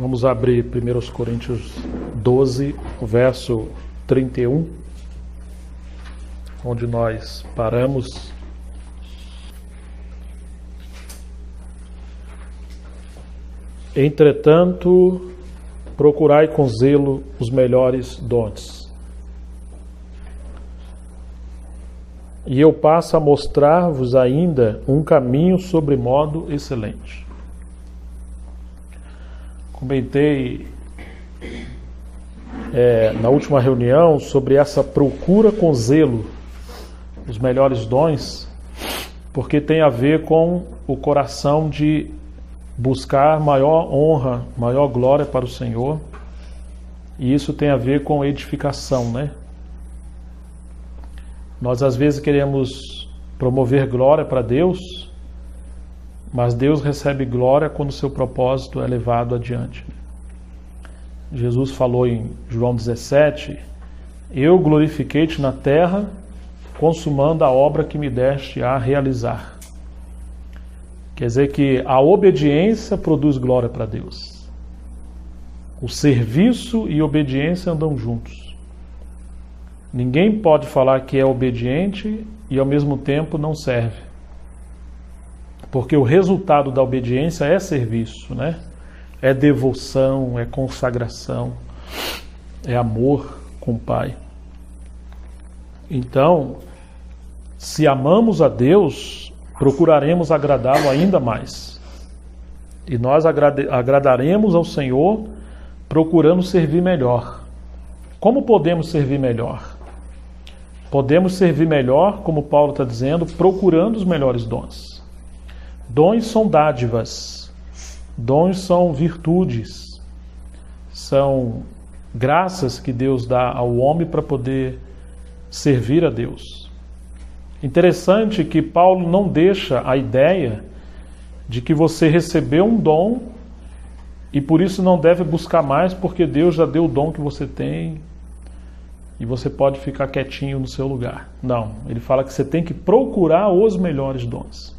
Vamos abrir 1 Coríntios 12, verso 31, onde nós paramos. Entretanto, procurai com zelo os melhores dons. E eu passo a mostrar-vos ainda um caminho sobremodo excelente. Comentei na última reunião sobre essa procura com zelo os melhores dons, porque tem a ver com o coração de buscar maior honra, maior glória para o Senhor, e isso tem a ver com edificação, né? Nós às vezes queremos promover glória para Deus, mas Deus recebe glória quando o seu propósito é levado adiante. Jesus falou em João 17, eu glorifiquei-te na terra, consumando a obra que me deste a realizar. Quer dizer que a obediência produz glória para Deus. O serviço e obediência andam juntos. Ninguém pode falar que é obediente e ao mesmo tempo não serve. Porque o resultado da obediência é serviço, né? É devoção, é consagração, é amor com o Pai. Então, se amamos a Deus, procuraremos agradá-lo ainda mais. E nós agradaremos ao Senhor procurando servir melhor. Como podemos servir melhor? Podemos servir melhor, como Paulo está dizendo, procurando os melhores dons. Dons são dádivas, dons são virtudes, são graças que Deus dá ao homem para poder servir a Deus. Interessante que Paulo não deixa a ideia de que você recebeu um dom e por isso não deve buscar mais porque Deus já deu o dom que você tem e você pode ficar quietinho no seu lugar. Não, ele fala que você tem que procurar os melhores dons.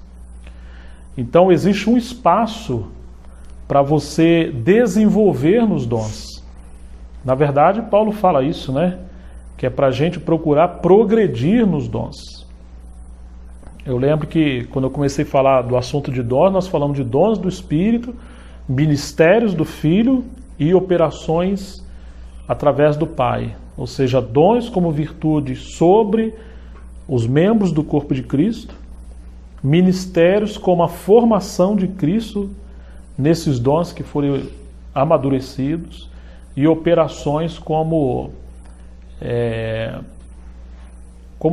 Então existe um espaço para você desenvolver nos dons. Na verdade, Paulo fala isso, né? Que é para a gente procurar progredir nos dons. Eu lembro que quando eu comecei a falar do assunto de dons, nós falamos de dons do Espírito, ministérios do Filho e operações através do Pai. Ou seja, dons como virtude sobre os membros do corpo de Cristo, ministérios como a formação de Cristo nesses dons que foram amadurecidos e operações como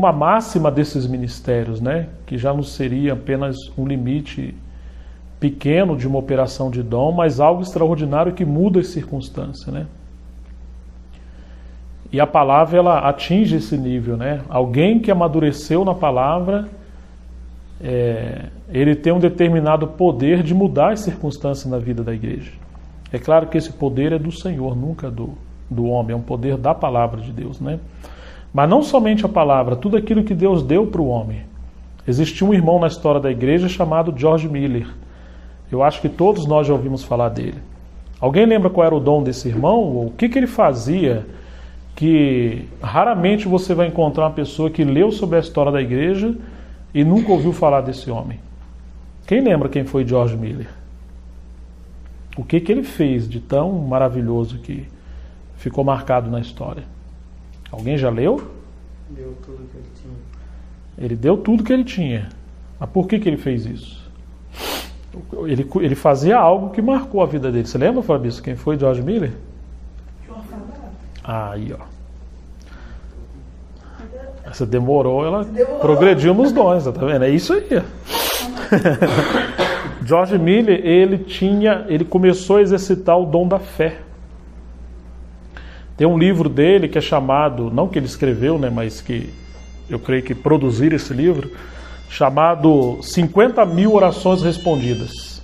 a máxima desses ministérios, né? Que já não seria apenas um limite pequeno de uma operação de dom, mas algo extraordinário que muda as circunstâncias, né? E a palavra ela atinge esse nível, né? Alguém que amadureceu na palavra, ele tem um determinado poder de mudar as circunstâncias na vida da igreja. É claro que esse poder é do Senhor, nunca do homem, é um poder da palavra de Deus, né? Mas não somente a palavra, tudo aquilo que Deus deu para o homem. Existiu um irmão na história da igreja chamado George Miller. Eu acho que todos nós já ouvimos falar dele. Alguém lembra qual era o dom desse irmão? Ou o que ele fazia? Que raramente você vai encontrar uma pessoa que leu sobre a história da igreja e nunca ouviu falar desse homem. Quem lembra quem foi George Miller? O que ele fez de tão maravilhoso que ficou marcado na história? Alguém já leu? Deu tudo que ele tinha. Ele deu tudo que ele tinha. Mas por que ele fez isso? Ele fazia algo que marcou a vida dele. Você lembra, Fabrício, quem foi George Miller? Aí, ó. Essa demorou, ela progrediu nos dons, tá vendo? É isso aí. George Miller, ele começou a exercitar o dom da fé. Tem um livro dele que é chamado, não que ele escreveu, né, mas que eu creio que produziram esse livro, chamado 50 mil orações respondidas.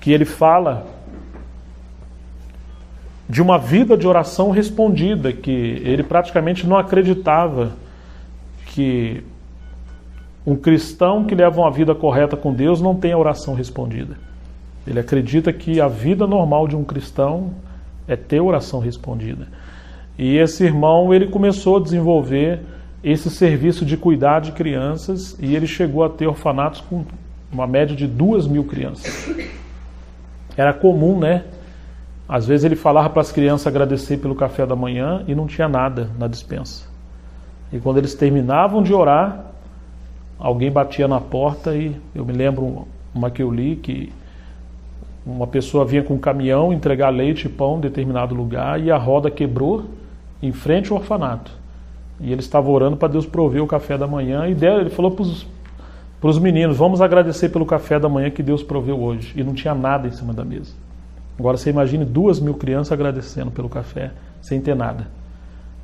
Que ele fala de uma vida de oração respondida, que ele praticamente não acreditava que um cristão que leva uma vida correta com Deus não tem a oração respondida. Ele acredita que a vida normal de um cristão é ter oração respondida. E esse irmão, ele começou a desenvolver esse serviço de cuidar de crianças e ele chegou a ter orfanatos com uma média de 2.000 crianças. Era comum, né? Às vezes ele falava para as crianças agradecer pelo café da manhã e não tinha nada na despensa. E quando eles terminavam de orar, alguém batia na porta e eu me lembro uma que eu li que uma pessoa vinha com um caminhão entregar leite e pão em determinado lugar e a roda quebrou em frente ao orfanato. E ele estava orando para Deus prover o café da manhã e ele falou para os meninos, vamos agradecer pelo café da manhã que Deus proveu hoje. E não tinha nada em cima da mesa. Agora você imagine 2.000 crianças agradecendo pelo café sem ter nada.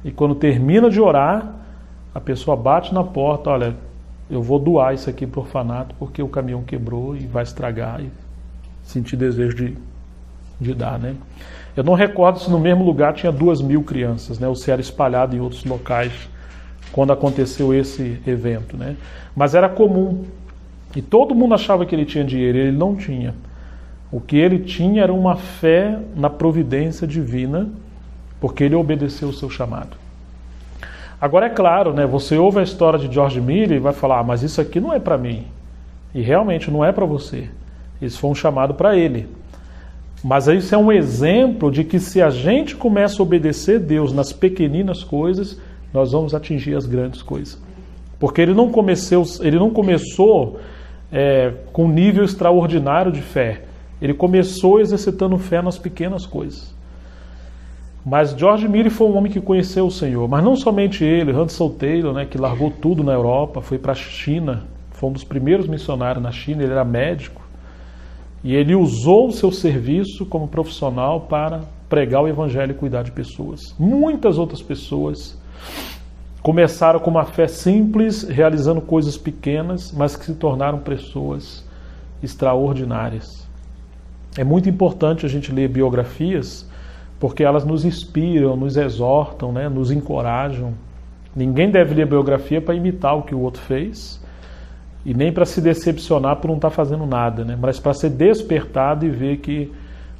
E quando termina de orar, a pessoa bate na porta, olha, eu vou doar isso aqui para o orfanato porque o caminhão quebrou e vai estragar e sentir desejo de dar, né? Eu não recordo se no mesmo lugar tinha 2.000 crianças, né? Ou se era espalhado em outros locais quando aconteceu esse evento, né? Mas era comum. E todo mundo achava que ele tinha dinheiro, ele não tinha. O que ele tinha era uma fé na providência divina, porque ele obedeceu o seu chamado. Agora é claro, né? Você ouve a história de George Miller e vai falar, mas isso aqui não é para mim. E realmente não é para você. Isso foi um chamado para ele. Mas isso é um exemplo de que se a gente começa a obedecer Deus nas pequeninas coisas, nós vamos atingir as grandes coisas. Porque ele não começou com um nível extraordinário de fé. Ele começou exercitando fé nas pequenas coisas. Mas George Miller foi um homem que conheceu o Senhor. Mas não somente ele, Hudson Taylor, né, que largou tudo na Europa, foi para a China, foi um dos primeiros missionários na China, ele era médico. E ele usou o seu serviço como profissional para pregar o evangelho e cuidar de pessoas. Muitas outras pessoas começaram com uma fé simples, realizando coisas pequenas, mas que se tornaram pessoas extraordinárias. É muito importante a gente ler biografias, porque elas nos inspiram, nos exortam, né, nos encorajam. Ninguém deve ler biografia para imitar o que o outro fez, e nem para se decepcionar por não estar fazendo nada, né? Mas para ser despertado e ver que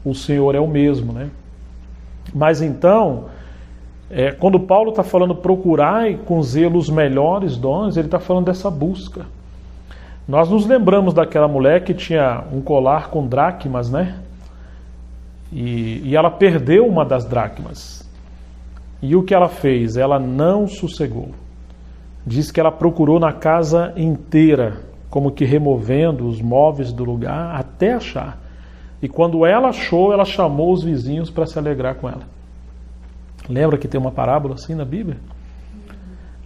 o Senhor é o mesmo, né? Mas então, quando Paulo está falando procurai com zelo os melhores dons, ele está falando dessa busca. Nós nos lembramos daquela mulher que tinha um colar com dracmas, né? E ela perdeu uma das dracmas. E o que ela fez? Ela não sossegou. Diz que ela procurou na casa inteira, como que removendo os móveis do lugar até achar. E quando ela achou, ela chamou os vizinhos para se alegrar com ela. Lembra que tem uma parábola assim na Bíblia?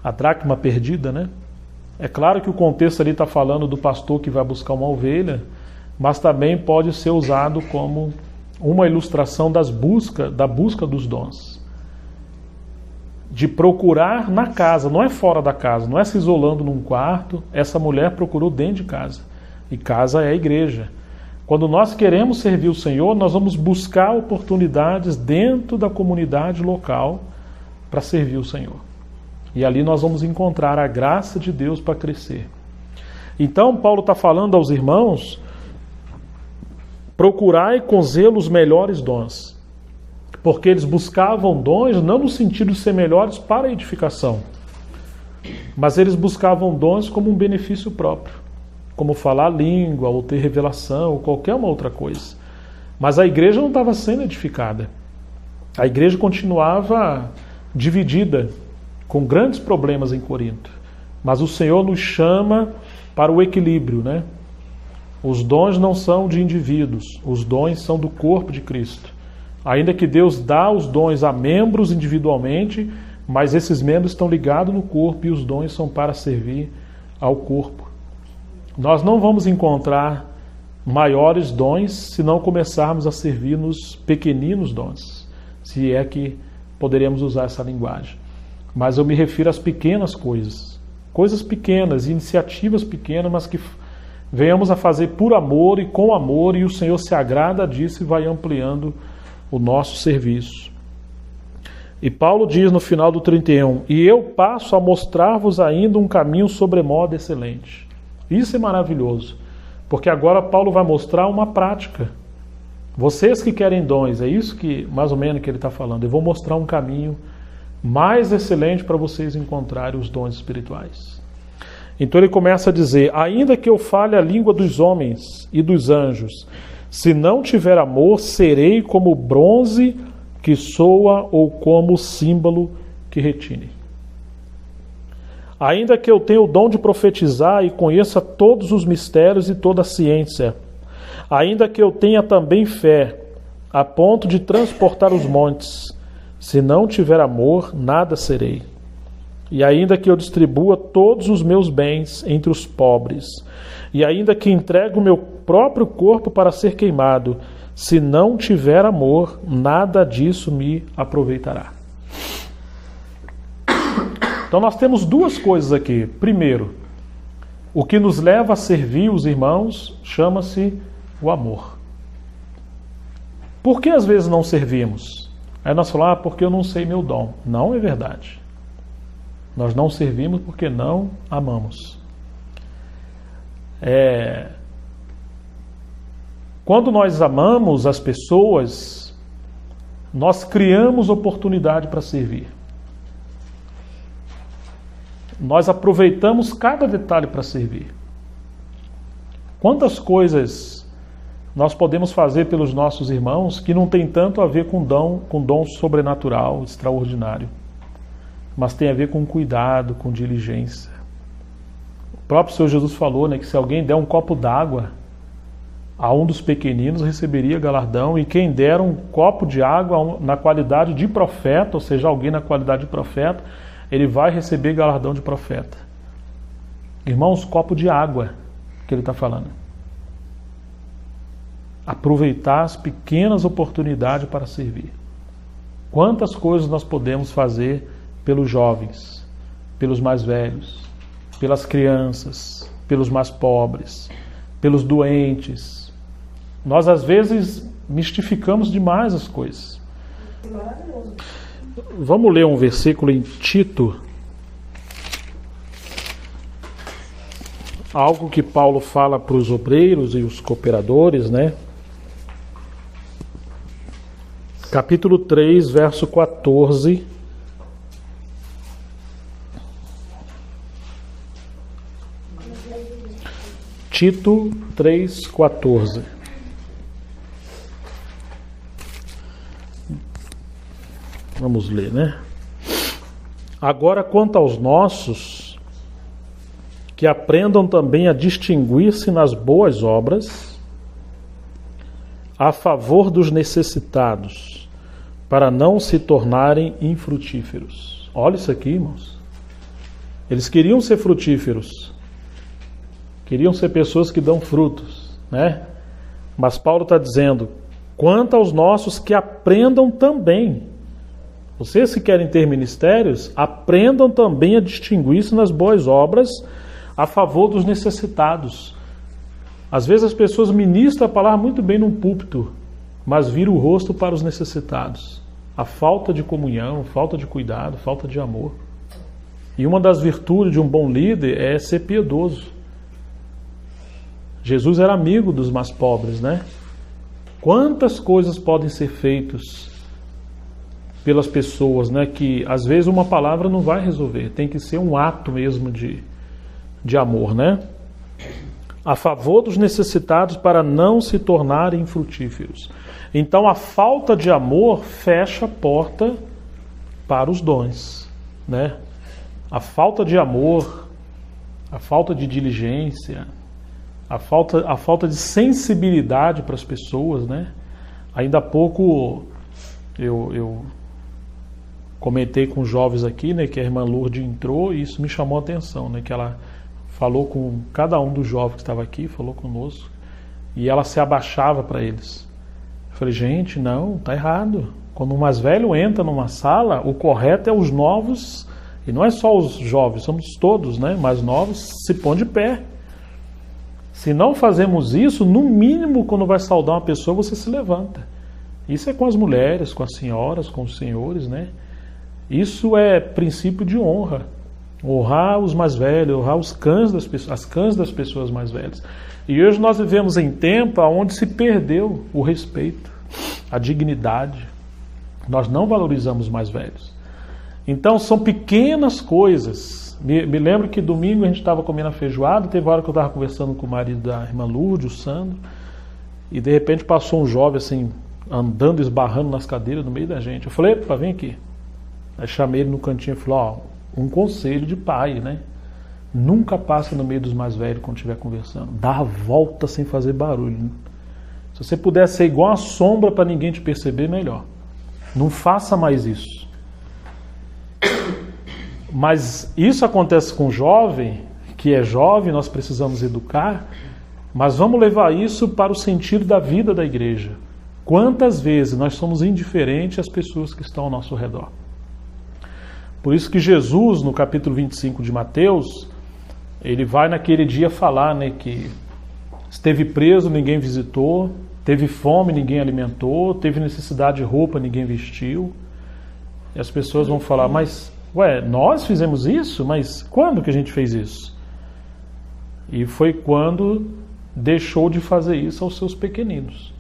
A dracma perdida, né? É claro que o contexto ali está falando do pastor que vai buscar uma ovelha, mas também pode ser usado como uma ilustração da busca dos dons. De procurar na casa, não é fora da casa, não é se isolando num quarto. Essa mulher procurou dentro de casa. E casa é a igreja. Quando nós queremos servir o Senhor, nós vamos buscar oportunidades dentro da comunidade local para servir o Senhor. E ali nós vamos encontrar a graça de Deus para crescer. Então, Paulo está falando aos irmãos, procurai com zelo os melhores dons. Porque eles buscavam dons não no sentido de ser melhores para a edificação, mas eles buscavam dons como um benefício próprio, como falar a língua, ou ter revelação, ou qualquer uma outra coisa. Mas a igreja não estava sendo edificada. A igreja continuava dividida, com grandes problemas em Corinto. Mas o Senhor nos chama para o equilíbrio, né? Os dons não são de indivíduos, os dons são do corpo de Cristo. Ainda que Deus dá os dons a membros individualmente, mas esses membros estão ligados no corpo e os dons são para servir ao corpo. Nós não vamos encontrar maiores dons se não começarmos a servir nos pequeninos dons, se é que poderemos usar essa linguagem. Mas eu me refiro às pequenas coisas pequenas, iniciativas pequenas, mas que venhamos a fazer por amor e com amor, e o Senhor se agrada disso e vai ampliando o nosso serviço. E Paulo diz no final do 31, e eu passo a mostrar-vos ainda um caminho sobremodo excelente. Isso é maravilhoso, porque agora Paulo vai mostrar uma prática Vocês que querem dons, é isso que mais ou menos que ele está falando. Eu vou mostrar um caminho mais excelente para vocês encontrarem os dons espirituais. Então ele começa a dizer: ainda que eu fale a língua dos homens e dos anjos, se não tiver amor, serei como bronze que soa ou como símbolo que retine. Ainda que eu tenha o dom de profetizar e conheça todos os mistérios e toda a ciência, ainda que eu tenha também fé, a ponto de transportar os montes, se não tiver amor, nada serei. E ainda que eu distribua todos os meus bens entre os pobres, e ainda que entregue o meu próprio corpo para ser queimado, se não tiver amor, nada disso me aproveitará. Então nós temos duas coisas aqui. Primeiro, o que nos leva a servir os irmãos chama-se o amor. Por que às vezes não servimos? Aí nós falamos, porque eu não sei meu dom. Não é verdade. Nós não servimos porque não amamos. Quando nós amamos as pessoas, nós criamos oportunidade para servir. Nós aproveitamos cada detalhe para servir. Quantas coisas nós podemos fazer pelos nossos irmãos que não tem tanto a ver com dom sobrenatural, extraordinário, mas tem a ver com cuidado, com diligência. O próprio Senhor Jesus falou, que se alguém der um copo d'água a um dos pequeninos, receberia galardão, e quem der um copo de água na qualidade de profeta, ou seja, alguém na qualidade de profeta, ele vai receber galardão de profeta. Irmãos, copo de água que ele está falando. Aproveitar as pequenas oportunidades para servir. Quantas coisas nós podemos fazer pelos jovens, pelos mais velhos, pelas crianças, pelos mais pobres, pelos doentes. Nós às vezes mistificamos demais as coisas. Maravilhoso. Vamos ler um versículo em Tito. Algo que Paulo fala para os obreiros e os cooperadores, Capítulo 3, verso 14. Tito 3, 14. Vamos ler, Agora, quanto aos nossos, que aprendam também a distinguir-se nas boas obras, a favor dos necessitados, para não se tornarem infrutíferos. Olha isso aqui, irmãos. Eles queriam ser frutíferos, queriam ser pessoas que dão frutos, Mas Paulo está dizendo, quanto aos nossos, que aprendam também. Vocês que querem ter ministérios, aprendam também a distinguir-se nas boas obras a favor dos necessitados. Às vezes as pessoas ministram a palavra muito bem num púlpito, mas viram o rosto para os necessitados. A falta de comunhão, falta de cuidado, falta de amor. E uma das virtudes de um bom líder é ser piedoso. Jesus era amigo dos mais pobres, Quantas coisas podem ser feitas pelas pessoas, que às vezes uma palavra não vai resolver, tem que ser um ato mesmo de amor, A favor dos necessitados para não se tornarem infrutíferos. Então a falta de amor fecha a porta para os dons, A falta de amor, a falta de diligência, a falta de sensibilidade para as pessoas, Ainda há pouco eu comentei com os jovens aqui, que a irmã Lourdes entrou, e isso me chamou a atenção, que ela falou com cada um dos jovens que estava aqui, falou conosco, e ela se abaixava para eles. Eu falei, gente, não, está errado. Quando o mais velho entra numa sala, o correto é os novos, e não é só os jovens, somos todos, mais novos, se põem de pé. Se não fazemos isso, no mínimo, quando vai saudar uma pessoa, você se levanta. Isso é com as mulheres, com as senhoras, com os senhores, Isso é princípio de honra. Honrar os mais velhos, honrar os cães as cães das pessoas mais velhas. E hoje nós vivemos em tempo onde se perdeu o respeito, a dignidade. Nós não valorizamos os mais velhos. Então são pequenas coisas. Me lembro que domingo a gente estava comendo a feijoada, teve uma hora que eu estava conversando com o marido da irmã Lourdes, o Sandro, e de repente passou um jovem assim, andando, esbarrando nas cadeiras no meio da gente. Eu falei, epa, vem aqui. Aí chamei ele no cantinho e falei, ó, um conselho de pai, né? Nunca passe no meio dos mais velhos quando estiver conversando. Dá a volta sem fazer barulho. Né? Se você puder ser igual a sombra para ninguém te perceber, melhor. Não faça mais isso. Mas isso acontece com o jovem, que é jovem, nós precisamos educar, mas vamos levar isso para o sentido da vida da igreja. Quantas vezes nós somos indiferentes às pessoas que estão ao nosso redor? Por isso que Jesus, no capítulo 25 de Mateus, ele vai naquele dia falar, né, que esteve preso, ninguém visitou, teve fome, ninguém alimentou, teve necessidade de roupa, ninguém vestiu. E as pessoas vão falar, mas, nós fizemos isso? Mas quando que a gente fez isso? E foi quando deixou de fazer isso aos seus pequeninos.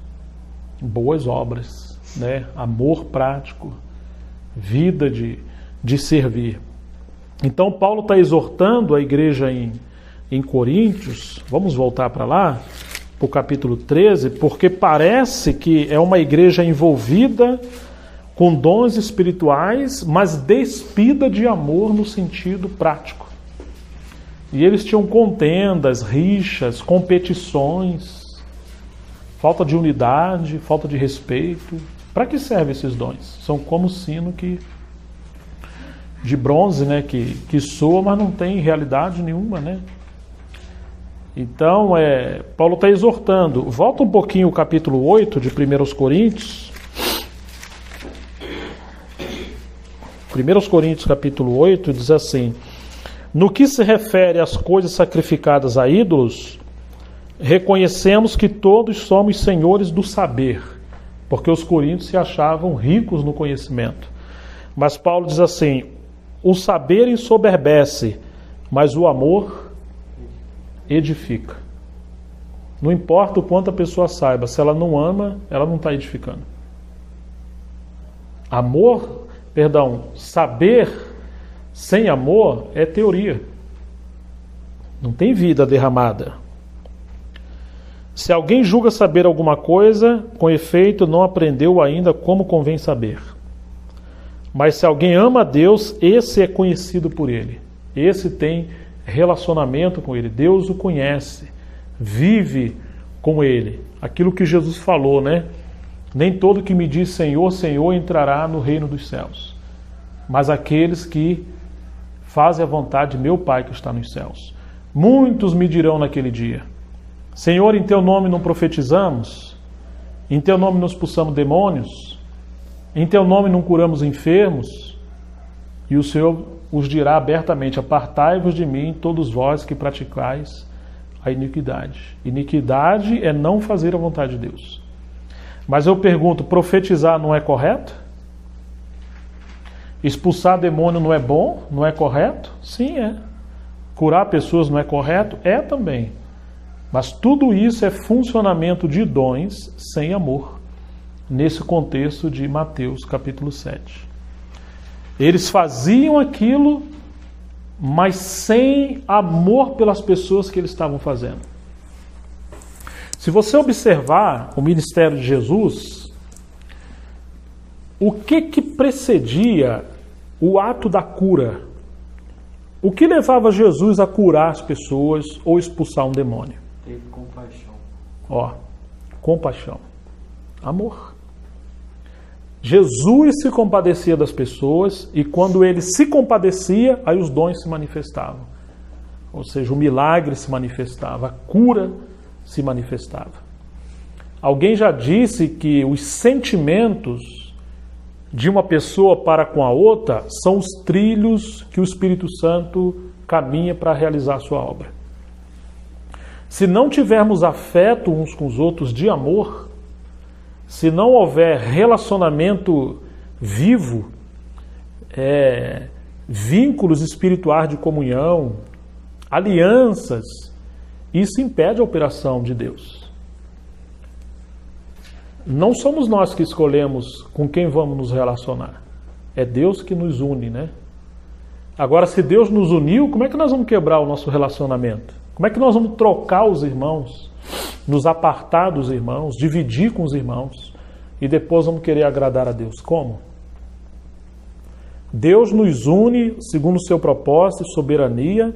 Boas obras, né? Amor prático, vida de servir. Então Paulo está exortando a igreja em Coríntios, vamos voltar para lá, para o capítulo 13, porque parece que é uma igreja envolvida com dons espirituais, mas despida de amor no sentido prático. E eles tinham contendas, rixas, competições, falta de unidade, falta de respeito. Para que servem esses dons? São como o sino de bronze, né, que soa, mas não tem realidade nenhuma, né? Então, Paulo está exortando. Volta um pouquinho o capítulo 8 de 1 Coríntios. 1 Coríntios capítulo 8 diz assim: no que se refere às coisas sacrificadas a ídolos, reconhecemos que todos somos senhores do saber, porque os coríntios se achavam ricos no conhecimento. Mas Paulo diz assim: o saber ensoberbece, mas o amor edifica. Não importa o quanto a pessoa saiba, se ela não ama, ela não está edificando. Saber sem amor é teoria. Não tem vida derramada. Se alguém julga saber alguma coisa, com efeito não aprendeu ainda como convém saber. Mas se alguém ama a Deus, esse é conhecido por Ele. Esse tem relacionamento com Ele. Deus o conhece, vive com Ele. Aquilo que Jesus falou, né? Nem todo que me diz Senhor, Senhor entrará no reino dos céus, mas aqueles que fazem a vontade de meu Pai que está nos céus. Muitos me dirão naquele dia: Senhor, em Teu nome não profetizamos? Em Teu nome não expulsamos demônios? Em Teu nome não curamos enfermos? E o Senhor os dirá abertamente: apartai-vos de mim, todos vós que praticais a iniquidade. Iniquidade é não fazer a vontade de Deus. Mas eu pergunto, profetizar não é correto? Expulsar demônio não é bom? Não é correto? Sim, é. Curar pessoas não é correto? É também. Mas tudo isso é funcionamento de dons sem amor, nesse contexto de Mateus capítulo 7. Eles faziam aquilo, mas sem amor pelas pessoas que eles estavam fazendo. Se você observar o ministério de Jesus, o que precedia o ato da cura? O que levava Jesus a curar as pessoas ou expulsar um demônio? Teve compaixão. Compaixão. Amor. Jesus se compadecia das pessoas e quando ele se compadecia, aí os dons se manifestavam. Ou seja, o milagre se manifestava, a cura se manifestava. Alguém já disse que os sentimentos de uma pessoa para com a outra são os trilhos que o Espírito Santo caminha para realizar a sua obra. Se não tivermos afeto uns com os outros de amor, se não houver relacionamento vivo, vínculos espirituais de comunhão, alianças. Isso impede a operação de Deus. Não somos nós que escolhemos com quem vamos nos relacionar. É Deus que nos une, né? Agora, se Deus nos uniu, como é que nós vamos quebrar o nosso relacionamento? Como é que nós vamos trocar os irmãos, nos apartar dos irmãos, dividir com os irmãos e depois vamos querer agradar a Deus? Como? Deus nos une segundo o seu propósito e soberania,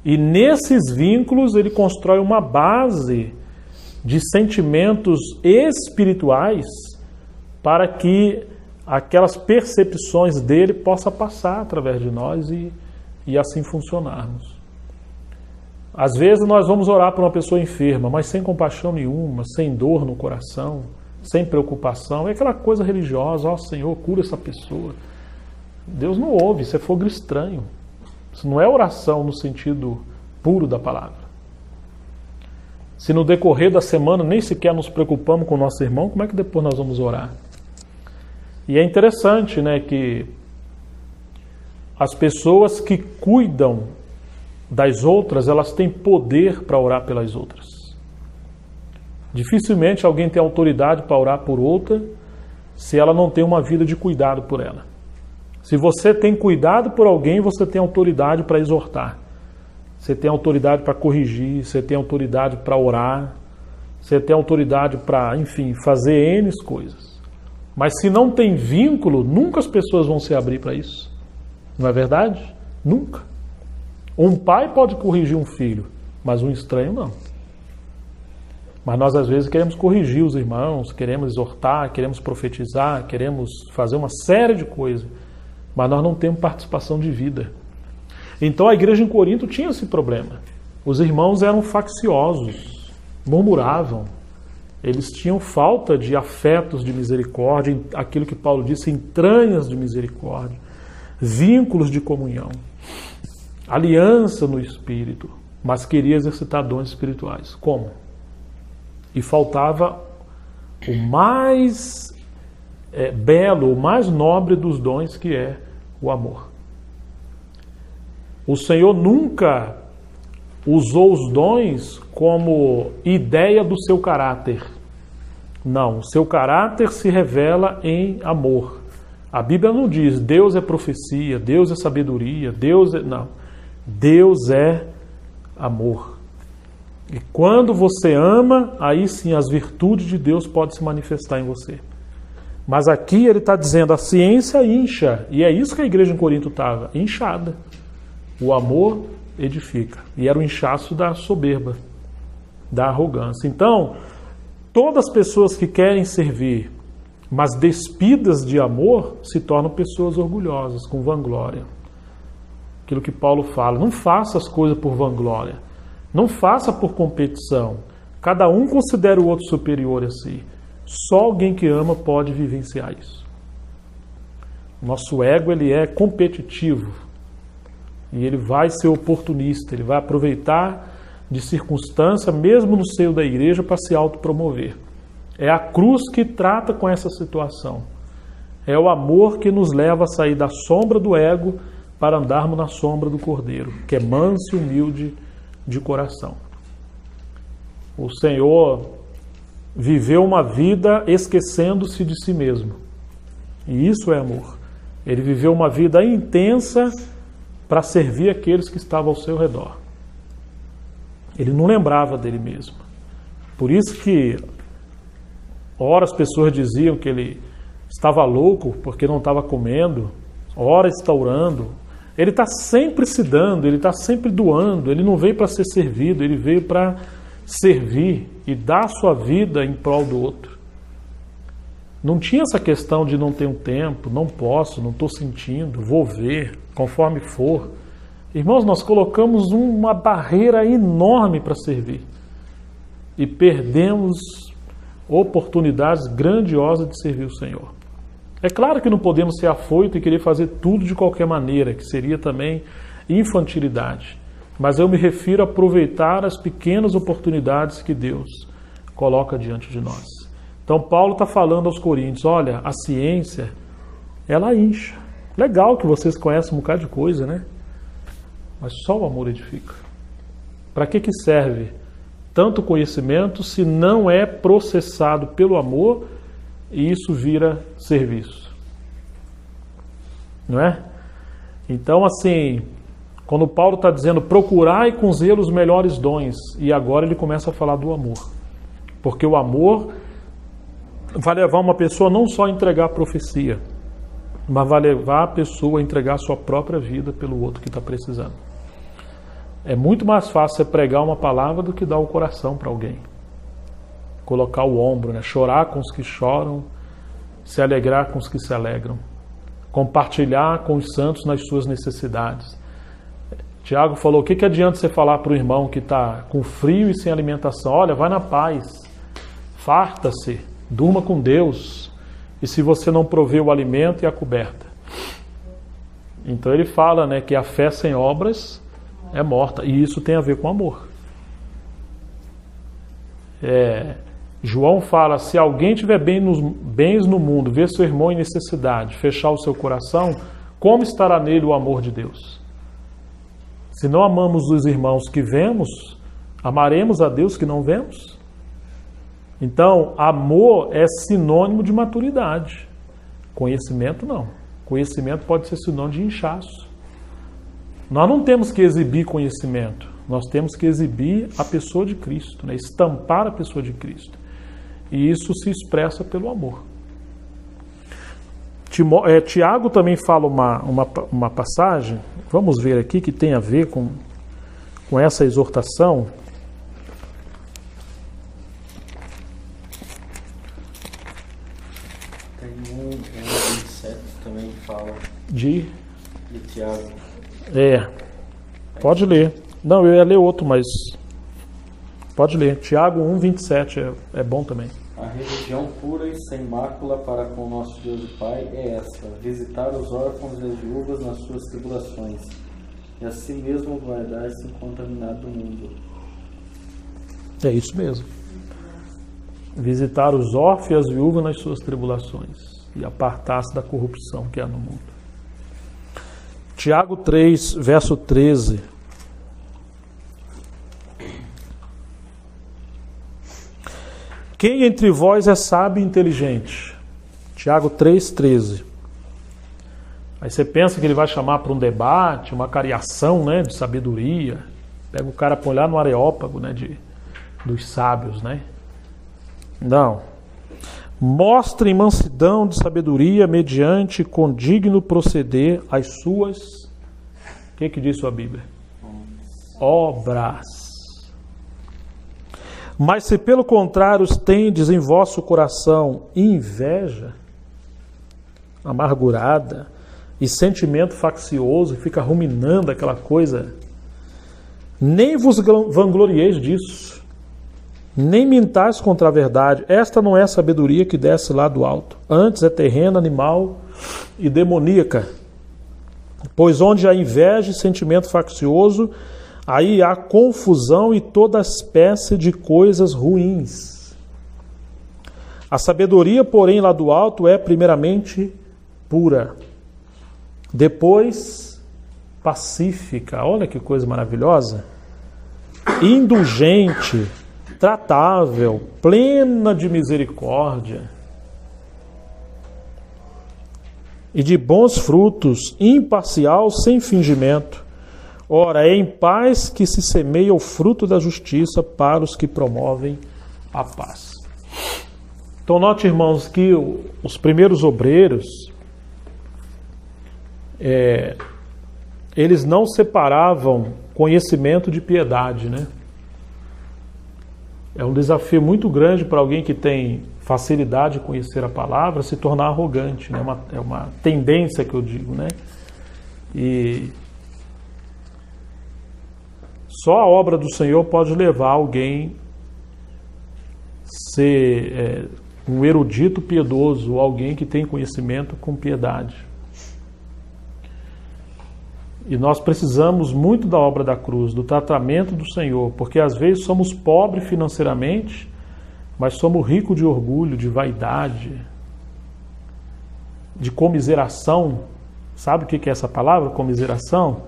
e nesses vínculos ele constrói uma base de sentimentos espirituais para que aquelas percepções dele possam passar através de nós e assim funcionarmos. Às vezes nós vamos orar por uma pessoa enferma, mas sem compaixão nenhuma, sem dor no coração, sem preocupação. É aquela coisa religiosa, ó Senhor, cura essa pessoa. Deus não ouve, isso é fogo estranho. Isso não é oração no sentido puro da palavra. Se no decorrer da semana nem sequer nos preocupamos com o nosso irmão, como é que depois nós vamos orar? E é interessante, né, que as pessoas que cuidam das outras, elas têm poder para orar pelas outras. Dificilmente alguém tem autoridade para orar por outra se ela não tem uma vida de cuidado por ela. Se você tem cuidado por alguém, você tem autoridade para exortar. Você tem autoridade para corrigir, você tem autoridade para orar, você tem autoridade para, enfim, fazer N coisas. Mas se não tem vínculo, nunca as pessoas vão se abrir para isso. Não é verdade? Nunca. Um pai pode corrigir um filho, mas um estranho não. Mas nós às vezes queremos corrigir os irmãos, queremos exortar, queremos profetizar, queremos fazer uma série de coisas, mas nós não temos participação de vida. Então a igreja em Corinto tinha esse problema. Os irmãos eram facciosos, murmuravam, eles tinham falta de afetos de misericórdia, aquilo que Paulo disse, entranhas de misericórdia, vínculos de comunhão, aliança no Espírito, mas queria exercitar dons espirituais. Como? E faltava o mais belo, o mais nobre dos dons, que é o amor. O Senhor nunca usou os dons como ideia do seu caráter. Não, o seu caráter se revela em amor. A Bíblia não diz Deus é profecia, Deus é sabedoria, Deus é... Não. Deus é amor. E quando você ama, aí sim as virtudes de Deus podem se manifestar em você. Mas aqui ele está dizendo, a ciência incha. E é isso que a igreja em Corinto estava, inchada. O amor edifica. E era o inchaço da soberba, da arrogância. Então, todas as pessoas que querem servir, mas despidas de amor, se tornam pessoas orgulhosas, com vanglória. Aquilo que Paulo fala, não faça as coisas por vanglória, não faça por competição, cada um considera o outro superior a si. Só alguém que ama pode vivenciar isso. Nosso ego, ele é competitivo e ele vai ser oportunista, ele vai aproveitar de circunstância, mesmo no seio da igreja, para se autopromover. É a cruz que trata com essa situação. É o amor que nos leva a sair da sombra do ego para andarmos na sombra do Cordeiro, que é manso e humilde de coração. O Senhor viveu uma vida esquecendo-se de si mesmo. E isso é amor. Ele viveu uma vida intensa para servir aqueles que estavam ao seu redor. Ele não lembrava dele mesmo. Por isso que, ora as pessoas diziam que ele estava louco porque não estava comendo, ora está orando. Ele está sempre se dando, ele está sempre doando, ele não veio para ser servido, ele veio para servir e dar a sua vida em prol do outro. Não tinha essa questão de não tenho tempo, não posso, não estou sentindo, vou ver, conforme for. Irmãos, nós colocamos uma barreira enorme para servir e perdemos oportunidades grandiosas de servir o Senhor. É claro que não podemos ser afoito e querer fazer tudo de qualquer maneira, que seria também infantilidade. Mas eu me refiro a aproveitar as pequenas oportunidades que Deus coloca diante de nós. Então Paulo está falando aos Coríntios, olha, a ciência, ela incha. Legal que vocês conhecem um bocado de coisa, né? Mas só o amor edifica. Para que serve tanto conhecimento se não é processado pelo amor e isso vira serviço? Não é? Então, assim, quando Paulo está dizendo procurai com zelo os melhores dons, e agora ele começa a falar do amor. Porque o amor vai levar uma pessoa não só a entregar a profecia, mas vai levar a pessoa a entregar a sua própria vida pelo outro que está precisando. É muito mais fácil você pregar uma palavra do que dar o coração para alguém. Colocar o ombro, né? Chorar com os que choram, se alegrar com os que se alegram. Compartilhar com os santos nas suas necessidades. Tiago falou, o que adianta você falar para o irmão que está com frio e sem alimentação? Olha, vai na paz, farta-se, durma com Deus, e se você não prover o alimento e a coberta. Então ele fala, né, que a fé sem obras é morta, e isso tem a ver com amor. João fala, se alguém tiver bens no mundo, ver seu irmão em necessidade, fechar o seu coração, como estará nele o amor de Deus? Se não amamos os irmãos que vemos, amaremos a Deus que não vemos? Então, amor é sinônimo de maturidade. Conhecimento não. Conhecimento pode ser sinônimo de inchaço. Nós não temos que exibir conhecimento, nós temos que exibir a pessoa de Cristo, né? Estampar a pessoa de Cristo. E isso se expressa pelo amor. Tiago também fala uma passagem, vamos ver aqui, que tem a ver com essa exortação. Tem um 27 também que fala de Tiago. Pode ler. Não, eu ia ler outro, mas pode ler. Tiago 1:27 é bom também. A religião pura e sem mácula para com o nosso Deus e Pai é esta: visitar os órfãos e as viúvas nas suas tribulações, e assim mesmo guardar-se incontaminado do mundo. É isso mesmo. Visitar os órfãos e as viúvas nas suas tribulações, e apartar-se da corrupção que há no mundo. Tiago 3, verso 13. Quem entre vós é sábio e inteligente? Tiago 3:13. Aí você pensa que ele vai chamar para um debate, uma cariação, né, de sabedoria. Pega o cara, põe lá no areópago, né, dos sábios, né? Não. Mostrem mansidão de sabedoria mediante condigno proceder as suas... O que diz sua Bíblia? Obras. Mas se pelo contrário tendes em vosso coração inveja amargurada e sentimento faccioso, fica ruminando aquela coisa, nem vos vanglorieis disso, nem mintais contra a verdade. Esta não é a sabedoria que desce lá do alto, antes é terrena, animal e demoníaca. Pois onde há inveja e sentimento faccioso, aí há confusão e toda espécie de coisas ruins. A sabedoria, porém, lá do alto é primeiramente pura, depois pacífica, olha que coisa maravilhosa, indulgente, tratável, plena de misericórdia e de bons frutos, imparcial, sem fingimento. Ora, é em paz que se semeia o fruto da justiça para os que promovem a paz. Então, note, irmãos, que os primeiros obreiros, eles não separavam conhecimento de piedade, né? É um desafio muito grande para alguém que tem facilidade de conhecer a palavra se tornar arrogante, né? É uma tendência que eu digo, né? E só a obra do Senhor pode levar alguém a ser um erudito piedoso, ou alguém que tem conhecimento com piedade. E nós precisamos muito da obra da cruz, do tratamento do Senhor, porque às vezes somos pobres financeiramente, mas somos ricos de orgulho, de vaidade, de comiseração, Sabe o que é essa palavra, comiseração?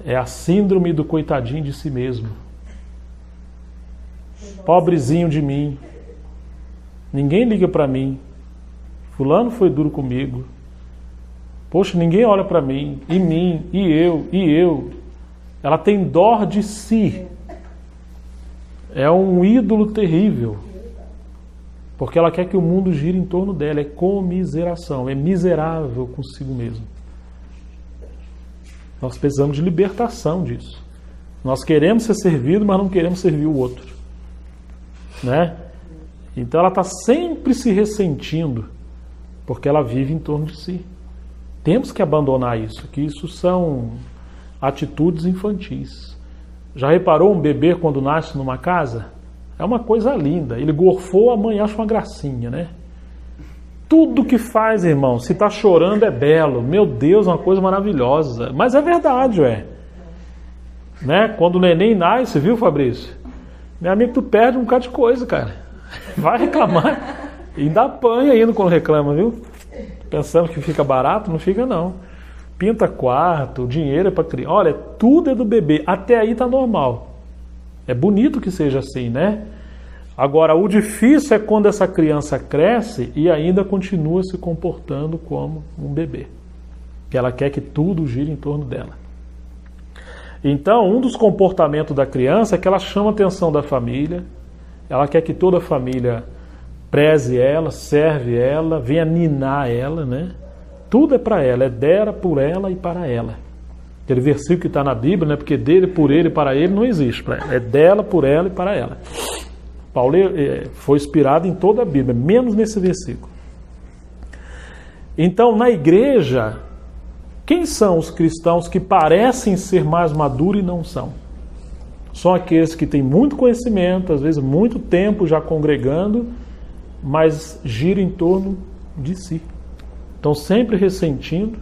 É a síndrome do coitadinho de si mesmo. Pobrezinho de mim. Ninguém liga para mim. Fulano foi duro comigo. Poxa, ninguém olha para mim. E eu. Ela tem dó de si. É um ídolo terrível. Porque ela quer que o mundo gire em torno dela. É comiseração. É miserável consigo mesmo. Nós precisamos de libertação disso. Nós queremos ser servidos, mas não queremos servir o outro. Né? Então ela está sempre se ressentindo. Porque ela vive em torno de si. Temos que abandonar isso. Que isso são atitudes infantis. Já reparou um bebê quando nasce numa casa? É uma coisa linda. Ele gorfou, a mãe acha uma gracinha, né? Tudo que faz, irmão, se está chorando é belo. Meu Deus, uma coisa maravilhosa. Mas é verdade, né? Quando o neném nasce, viu, Fabrício? Meu amigo, tu perde um bocado de coisa, cara. Vai reclamar. E ainda apanha ainda quando reclama, viu? Pensando que fica barato, não fica não. Pinta quarto, dinheiro é para criança. Olha, tudo é do bebê. Até aí tá normal. É bonito que seja assim, né? Agora, o difícil é quando essa criança cresce e ainda continua se comportando como um bebê. Que ela quer que tudo gire em torno dela. Então, um dos comportamentos da criança é que ela chama a atenção da família. Ela quer que toda a família preze ela, serve ela, venha ninar ela, né? Tudo é para ela, é dela, por ela e para ela. Aquele versículo que está na Bíblia, né? Porque dele, por ele e para ele não existe. É dela, por ela e para ela. Paulo foi inspirado em toda a Bíblia, menos nesse versículo. Então, na igreja, quem são os cristãos que parecem ser mais maduros e não são? São aqueles que têm muito conhecimento, às vezes muito tempo já congregando, mas giram em torno de si. Estão sempre ressentindo,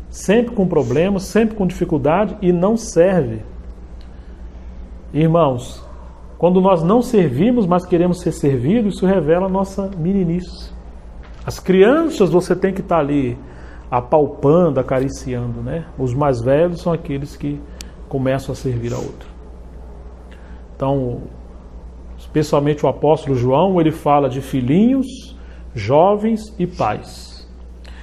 sempre com problemas, sempre com dificuldade e não serve. Irmãos, quando nós não servimos, mas queremos ser servidos, isso revela a nossa meninice. As crianças você tem que estar ali apalpando, acariciando, né? Os mais velhos são aqueles que começam a servir a outro. Então, especialmente o apóstolo João, ele fala de filhinhos, jovens e pais.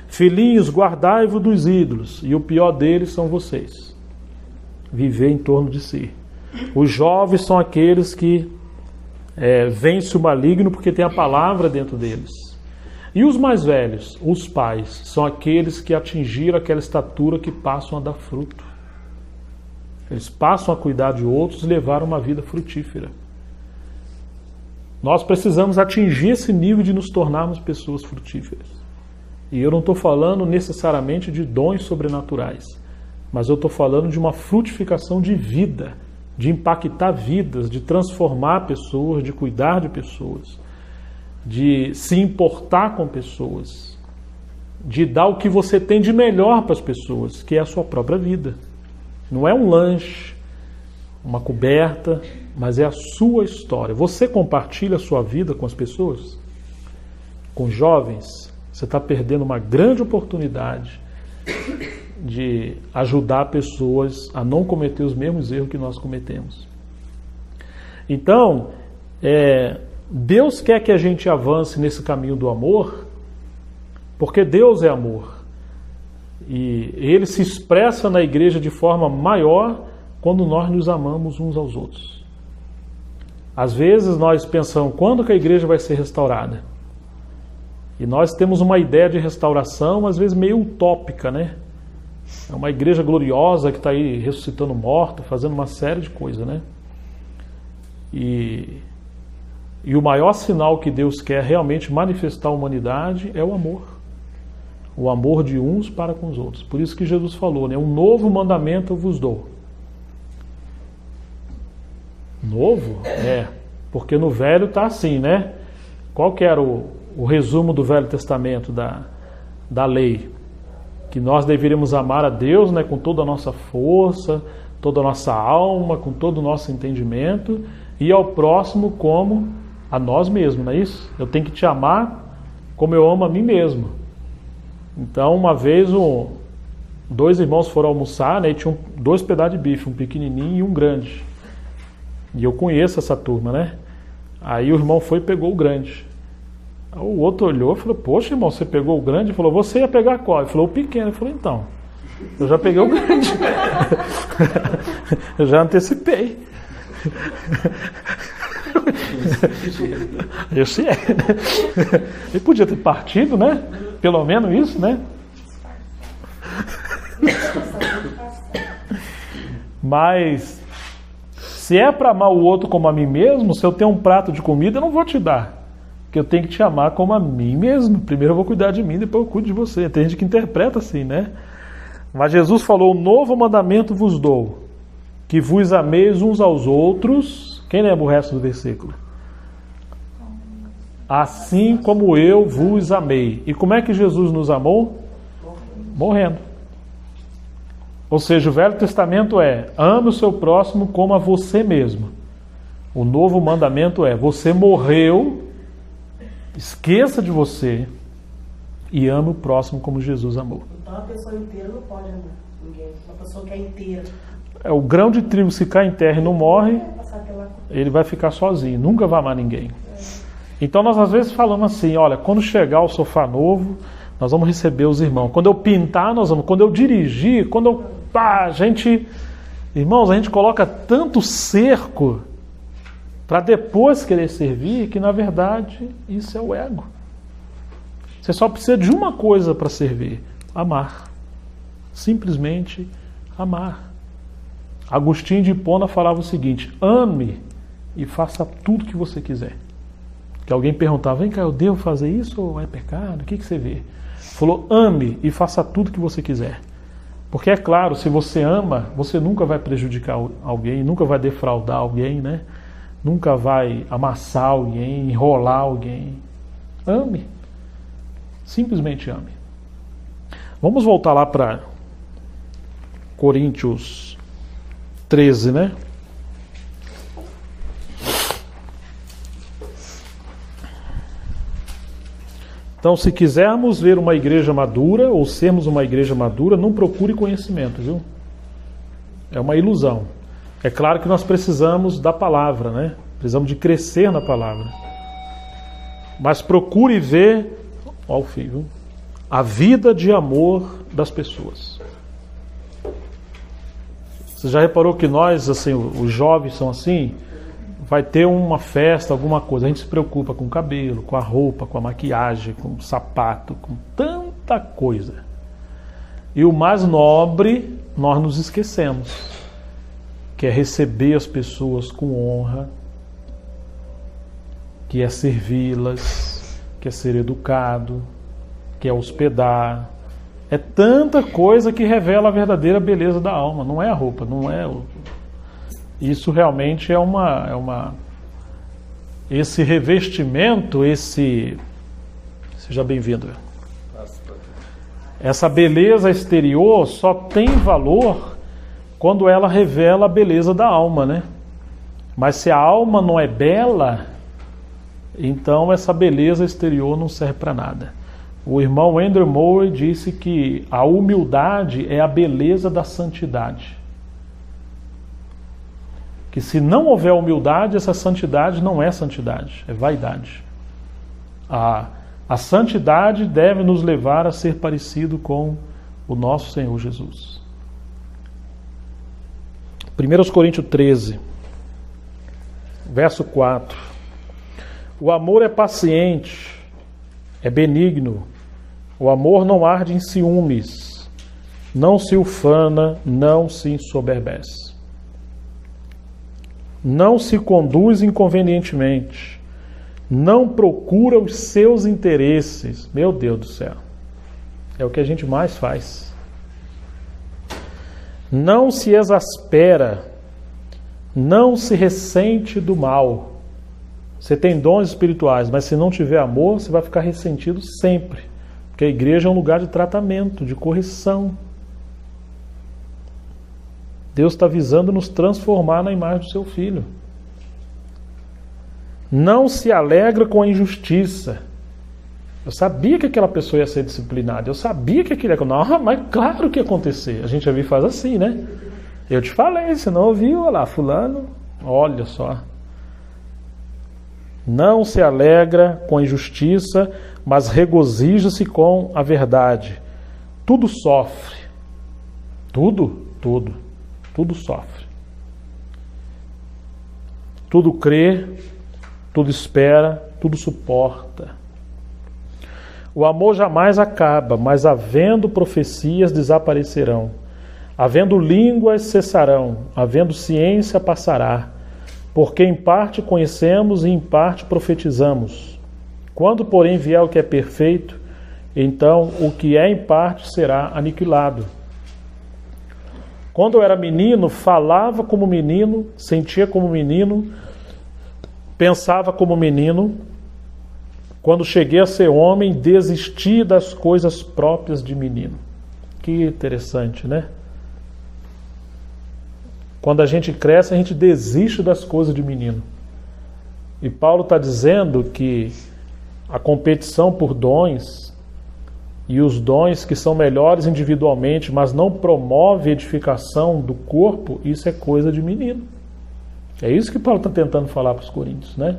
Filhinhos, guardai-vos dos ídolos, e o pior deles são vocês. Viver em torno de si. Os jovens são aqueles que vencem o maligno porque tem a palavra dentro deles. E os mais velhos, os pais, são aqueles que atingiram aquela estatura que passam a dar fruto. Eles passam a cuidar de outros e levar uma vida frutífera. Nós precisamos atingir esse nível de nos tornarmos pessoas frutíferas. E eu não estou falando necessariamente de dons sobrenaturais, mas eu estou falando de uma frutificação de vida, de impactar vidas, de transformar pessoas, de cuidar de pessoas, de se importar com pessoas, de dar o que você tem de melhor para as pessoas, que é a sua própria vida. Não é um lanche, uma coberta, mas é a sua história. Você compartilha a sua vida com as pessoas? Com jovens? Você está perdendo uma grande oportunidade de ajudar pessoas a não cometer os mesmos erros que nós cometemos. Então, Deus quer que a gente avance nesse caminho do amor, porque Deus é amor. E Ele se expressa na igreja de forma maior quando nós nos amamos uns aos outros. Às vezes nós pensamos, quando que a igreja vai ser restaurada? E nós temos uma ideia de restauração, às vezes meio utópica, né? É uma igreja gloriosa que está aí ressuscitando morto, fazendo uma série de coisas, né? E o maior sinal que Deus quer realmente manifestar à humanidade é o amor. O amor de uns para com os outros. Por isso que Jesus falou, né? Um novo mandamento eu vos dou. Novo? Porque no Velho está assim, né? Qual que era o resumo do Velho Testamento da lei? Que nós deveríamos amar a Deus, né, com toda a nossa força, toda a nossa alma, com todo o nosso entendimento, e ao próximo como a nós mesmos, não é isso? Eu tenho que te amar como eu amo a mim mesmo. Então, uma vez, dois irmãos foram almoçar, né, e tinham 2 pedaços de bife, um pequenininho e um grande. E eu conheço essa turma, né? Aí o irmão foi e pegou o grande. O outro olhou e falou, poxa, irmão, você pegou o grande? Ele falou, você ia pegar qual? Ele falou, o pequeno. Ele falou, então, eu já peguei o grande. Eu já antecipei. Esse é, né? Ele podia ter partido, né? Pelo menos isso, né? Mas se é para amar o outro como a mim mesmo, se eu tenho um prato de comida, eu não vou te dar. Porque eu tenho que te amar como a mim mesmo. Primeiro eu vou cuidar de mim, depois eu cuido de você. Tem gente que interpreta assim, né? Mas Jesus falou, novo mandamento vos dou, que vos ameis uns aos outros. Quem lembra o resto do versículo? Assim como eu vos amei. E como é que Jesus nos amou? Morrendo. Ou seja, o Velho Testamento é, ame o seu próximo como a você mesmo. O novo mandamento é, você morreu, esqueça de você e ame o próximo como Jesus amou. Então a pessoa inteira não pode amar ninguém. Uma pessoa que é inteira. O grão de trigo, se cai em terra e não morre, ele vai ficar sozinho, nunca vai amar ninguém. Então nós às vezes falamos assim, olha, quando chegar o sofá novo, nós vamos receber os irmãos. Quando eu pintar, nós vamos. Quando eu dirigir, quando eu... Irmãos, a gente coloca tanto cerco para depois querer servir, que na verdade isso é o ego. Você só precisa de uma coisa para servir: amar. Simplesmente amar. Agostinho de Hipona falava o seguinte: ame e faça tudo que você quiser. Que alguém perguntava, vem cá, eu devo fazer isso ou é pecado? O que você vê? Falou, ame e faça tudo que você quiser. Porque é claro, se você ama, você nunca vai prejudicar alguém, nunca vai defraudar alguém, né? Nunca vai amassar alguém, enrolar alguém. Ame. Simplesmente ame. Vamos voltar lá para Coríntios 13, né? Então, se quisermos ver uma igreja madura, ou sermos uma igreja madura, não procure conhecimento, viu? É uma ilusão. É claro que nós precisamos da palavra, né? Precisamos de crescer na palavra. Mas procure ver, ó o filho, a vida de amor das pessoas. Você já reparou que nós, assim, os jovens são assim? Vai ter uma festa, alguma coisa, a gente se preocupa com o cabelo, com a roupa, com a maquiagem, com o sapato, com tanta coisa. E o mais nobre, nós nos esquecemos, que é receber as pessoas com honra, que é servi-las, que é ser educado, que é hospedar. É tanta coisa que revela a verdadeira beleza da alma, não é a roupa, não é o... Isso realmente é esse revestimento, seja bem-vindo. Essa beleza exterior só tem valor quando ela revela a beleza da alma, né? Mas se a alma não é bela, então essa beleza exterior não serve para nada. O irmão Andrew Murray disse que a humildade é a beleza da santidade. Que se não houver humildade, essa santidade não é santidade, é vaidade. A santidade deve nos levar a ser parecido com o nosso Senhor Jesus. 1 Coríntios 13, verso 4. O amor é paciente, é benigno. O amor não arde em ciúmes, não se ufana, não se ensoberbece. Não se conduz inconvenientemente, não procura os seus interesses. Meu Deus do céu, é o que a gente mais faz. Não se exaspera, não se ressente do mal. Você tem dons espirituais, mas se não tiver amor, você vai ficar ressentido sempre. Porque a igreja é um lugar de tratamento, de correção. Deus está visando nos transformar na imagem do seu Filho. Não se alegra com a injustiça, Eu sabia que aquela pessoa ia ser disciplinada. Eu sabia que aquilo ia... Não, mas claro que ia acontecer. A gente já viu faz assim, né? Eu te falei, você não ouviu? Olha lá, fulano. Olha só. Não se alegra com a injustiça, mas regozija-se com a verdade. Tudo sofre. Tudo sofre. Tudo crê, tudo espera, tudo suporta. O amor jamais acaba, mas havendo profecias desaparecerão. Havendo línguas cessarão, havendo ciência passará. Porque em parte conhecemos e em parte profetizamos. Quando, porém, vier o que é perfeito, então o que é em parte será aniquilado. Quando eu era menino, falava como menino, sentia como menino, pensava como menino. Quando cheguei a ser homem, desisti das coisas próprias de menino. Que interessante, né? Quando a gente cresce, a gente desiste das coisas de menino. E Paulo está dizendo que a competição por dons e os dons que são melhores individualmente, mas não promove a edificação do corpo, isso é coisa de menino. É isso que Paulo está tentando falar para os coríntios, né?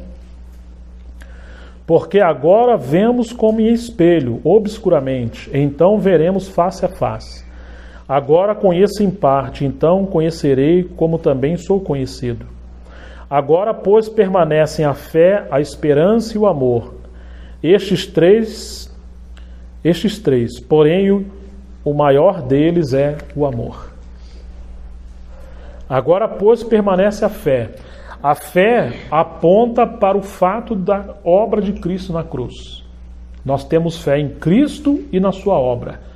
Porque agora vemos como em espelho, obscuramente, então veremos face a face. Agora conheço em parte, então conhecerei como também sou conhecido. Agora, pois, permanecem a fé, a esperança e o amor. Estes três, porém, o maior deles é o amor. Agora, pois, permanece a fé. A fé aponta para o fato da obra de Cristo na cruz. Nós temos fé em Cristo e na sua obra.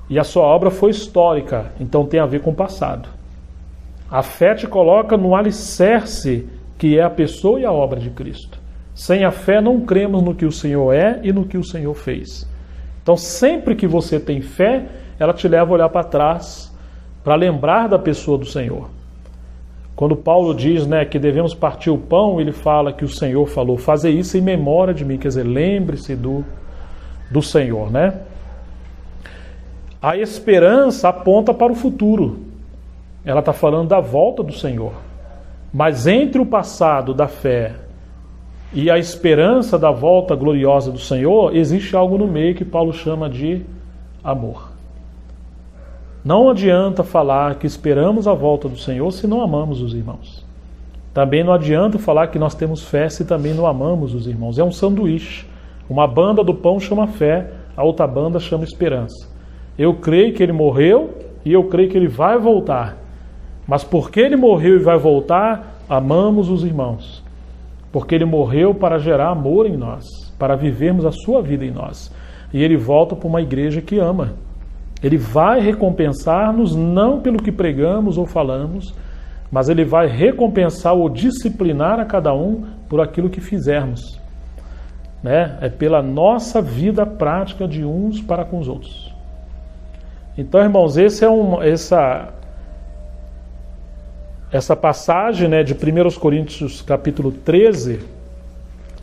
E a sua obra foi histórica, então tem a ver com o passado. A fé te coloca no alicerce que é a pessoa e a obra de Cristo. Sem a fé não cremos no que o Senhor é e no que o Senhor fez. Então sempre que você tem fé, ela te leva a olhar para trás, para lembrar da pessoa do Senhor. Quando Paulo diz, né, que devemos partir o pão, ele fala que o Senhor falou, fazer isso em memória de mim, quer dizer, lembre-se do Senhor, né? A esperança aponta para o futuro. Ela está falando da volta do Senhor. Mas entre o passado da fé e a esperança da volta gloriosa do Senhor, existe algo no meio que Paulo chama de amor. Não adianta falar que esperamos a volta do Senhor se não amamos os irmãos. Também não adianta falar que nós temos fé se também não amamos os irmãos. É um sanduíche. Uma banda do pão chama fé, a outra banda chama esperança. Eu creio que ele morreu e eu creio que ele vai voltar. Mas porque ele morreu e vai voltar, amamos os irmãos. Porque ele morreu para gerar amor em nós, para vivermos a sua vida em nós. E ele volta para uma igreja que ama. Ele vai recompensar-nos não pelo que pregamos ou falamos, mas ele vai recompensar ou disciplinar a cada um por aquilo que fizermos. Né? É pela nossa vida prática de uns para com os outros. Então, irmãos, essa passagem, né, de 1 Coríntios capítulo 13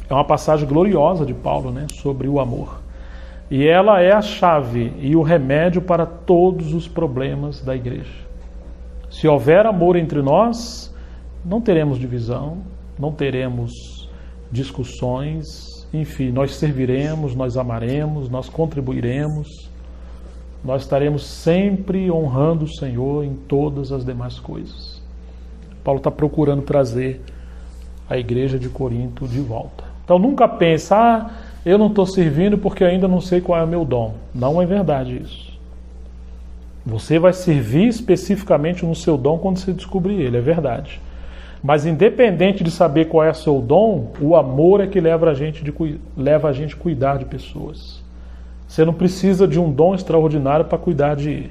é uma passagem gloriosa de Paulo, né, sobre o amor. E ela é a chave e o remédio para todos os problemas da igreja. Se houver amor entre nós, não teremos divisão, não teremos discussões, enfim, nós serviremos, nós amaremos, nós contribuiremos. Nós estaremos sempre honrando o Senhor em todas as demais coisas. Paulo está procurando trazer a igreja de Corinto de volta. Então nunca pense, eu não estou servindo porque ainda não sei qual é o meu dom. Não é verdade isso. Você vai servir especificamente no seu dom quando você descobrir ele, é verdade. Mas independente de saber qual é o seu dom, o amor é que leva a gente a cuidar de pessoas. Você não precisa de um dom extraordinário para cuidar de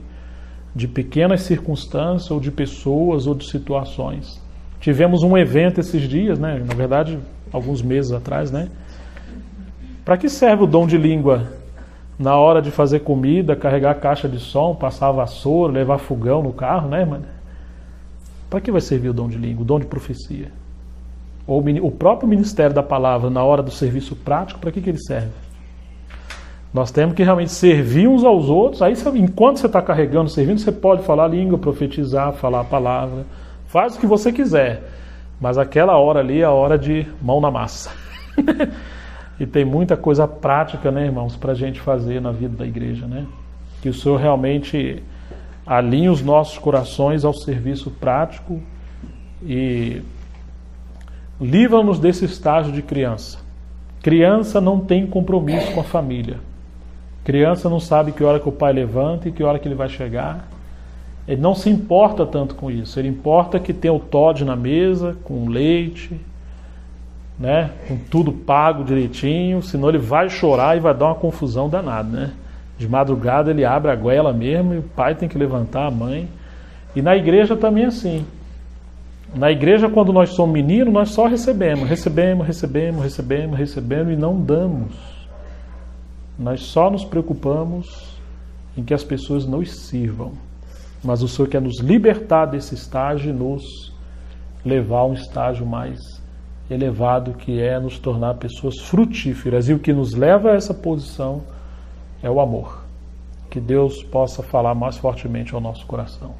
pequenas circunstâncias, ou de pessoas, ou de situações. Tivemos um evento esses dias, né? Na verdade, alguns meses atrás, né? Para que serve o dom de língua? Na hora de fazer comida, carregar caixa de som, passar vassoura, levar fogão no carro, né, mano? Para que vai servir o dom de língua, o dom de profecia? Ou o próprio ministério da palavra, na hora do serviço prático, para que ele serve? Nós temos que realmente servir uns aos outros. Aí, enquanto você está carregando, servindo, você pode falar a língua, profetizar, falar a palavra. Faz o que você quiser. Mas aquela hora ali é a hora de mão na massa. E tem muita coisa prática, né, irmãos, para a gente fazer na vida da igreja, né? Que o Senhor realmente alinhe os nossos corações ao serviço prático e livra-nos desse estágio de criança. Criança não tem compromisso com a família. Criança não sabe que hora que o pai levanta e que hora que ele vai chegar. Ele não se importa tanto com isso. Ele importa que tenha o Todd na mesa, com leite, né, com tudo pago direitinho, senão ele vai chorar e vai dar uma confusão danada, né? De madrugada ele abre a goela mesmo e o pai tem que levantar a mãe. E na igreja também é assim. Na igreja, quando nós somos meninos, nós só recebemos e não damos. Nós só nos preocupamos em que as pessoas nos sirvam. Mas o Senhor quer nos libertar desse estágio e nos levar a um estágio mais elevado, que é nos tornar pessoas frutíferas. E o que nos leva a essa posição é o amor. Que Deus possa falar mais fortemente ao nosso coração.